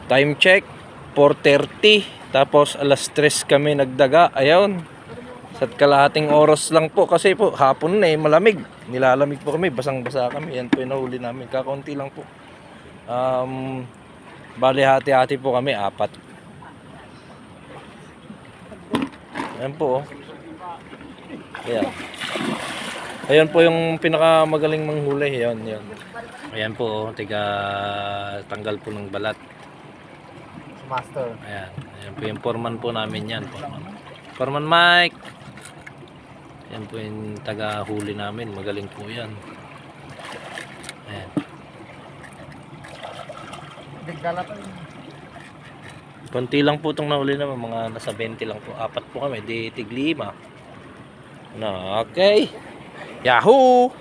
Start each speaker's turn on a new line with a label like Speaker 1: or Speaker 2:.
Speaker 1: Time check 4:30. Tapos alas 3 kami nagdaga. Ayun. Sa kalahating oras lang po kasi po hapon na malamig. Nilalamig po kami, basang-basa kami. Yan po yung nahuli namin. Kakaunti lang po. Bali hati-hati po kami, 4. Ayan po. Ayan. Ayan po yung pinakamagaling manghuli. Ayan, yan. Ayan po, tiga tanggal po ng balat.
Speaker 2: Master.
Speaker 1: Ayan. Ayan po yung foreman po namin yan. Foreman Mike. Ayan po yung taga huli namin. Magaling po yan. Ayan. Konti lang po itong nahuli naman. Mga nasa 20 lang po. 4 po kami. Di tig 5. Okay. Yahoo!